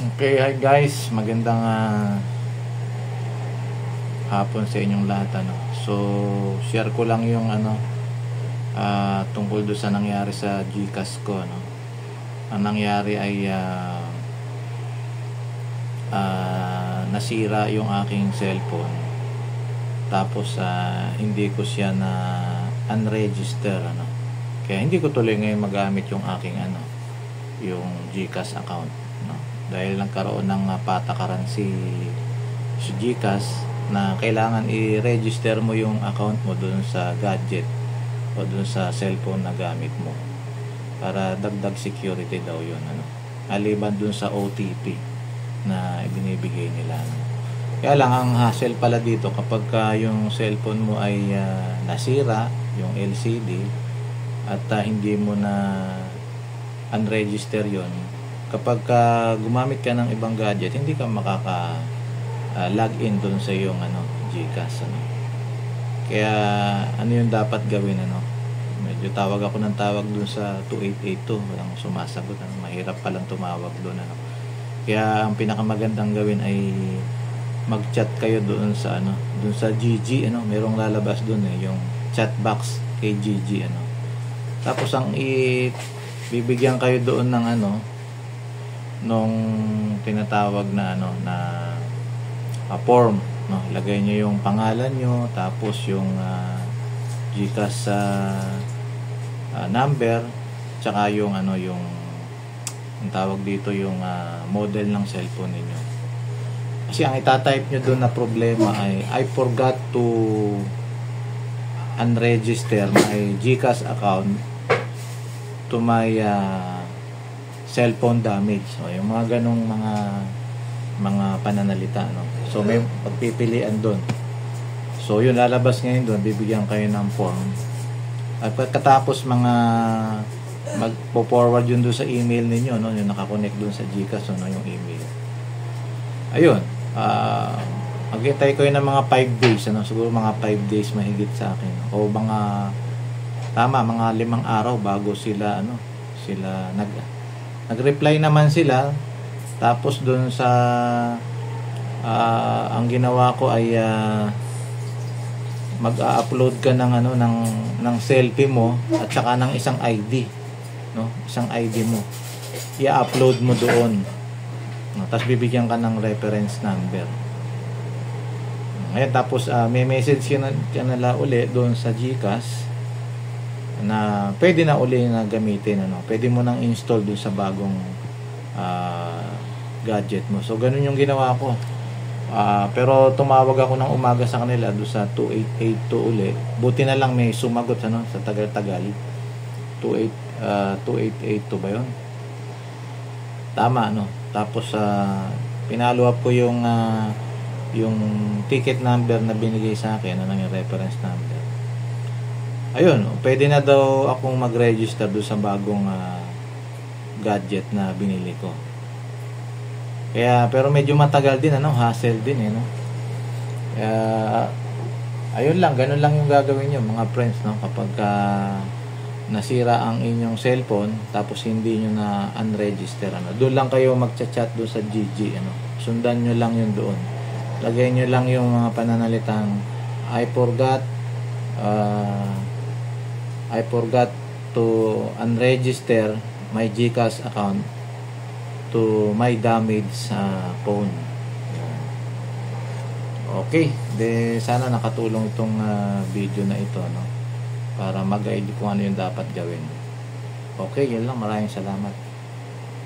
Okay, hi guys, magandang hapon sa inyong lahat So, share ko lang yung tungkol do sa nangyari sa GCash ko Ang nangyari ay nasira yung aking cellphone. Tapos hindi ko siya na unregister Kaya hindi ko tuloy ngayon magamit yung aking yung GCash account dahil nagkaroon ng patakaran si GCash na kailangan i-register mo yung account mo dun sa gadget o dun sa cellphone na gamit mo para dagdag security daw yun maliban dun sa OTP na ibinibigay nila Kaya lang ang hassle pala dito kapag yung cellphone mo ay nasira, yung LCD at hindi mo na unregister yon kapag gumamit ka ng ibang gadget, hindi ka makaka login doon sa iyong GCash Kaya yung dapat gawin medyo tawag ako ng tawag doon sa 2882, walang sumasagot mahirap palang tumawag doon Kaya ang pinakamagandang gawin ay mag-chat kayo doon sa doon sa GG merong lalabas doon yung chat box kay GG Tapos ang bibigyan kayo doon ng nung tinatawag na form lagay niyo yung pangalan niyo tapos yung GCash number tsaka yung yung ang tawag dito yung model ng cellphone niyo kasi ang itatype niyo doon na problema ay I forgot to unregister my GCash account to my cellphone damage yung mga ganong mga pananalita so may pagpipilian doon so yun lalabas ngayon doon bibigyan kayo ng form at pagkatapos magpo-forward yun doon sa email ninyo yung nakakonect doon sa GCash yung email ayun maghintay kayo ng mga 5 days siguro mga 5 days mahigit sa akin o mga 5 araw bago sila nag-reply naman sila tapos doon sa ang ginawa ko ay mag-upload ka ng ng selfie mo at saka ng isang ID isang ID mo i-upload mo doon tapos bibigyan ka ng reference number ngayon tapos may message ka nila uli doon sa GCash na pwede na uli na gamitin pwede mo nang install dun sa bagong gadget mo so ganun yung ginawa ko pero tumawag ako ng umaga sa kanila dun sa 2882 uli buti na lang may sumagot sa tagal-tagal 2882 ba yun tama tapos pinalo up ko yung ticket number na binigay sa akin yung reference number ayun, pwede na daw akong mag-register doon sa bagong gadget na binili ko. Kaya, pero medyo matagal din, hassle din, Kaya, ayun lang, ganun lang yung gagawin nyo, mga friends, kapag nasira ang inyong cellphone, tapos hindi nyo na unregister, doon lang kayo magchat-chat doon sa GG, sundan nyo lang yun doon. Lagay nyo lang yung mga pananalitang, I forgot to unregister my GCash account to my damaged phone. Okay, sana nakatulong itong video na ito para mag-guide kung ano yung dapat gawin. Okay, yun lang. Maraming salamat.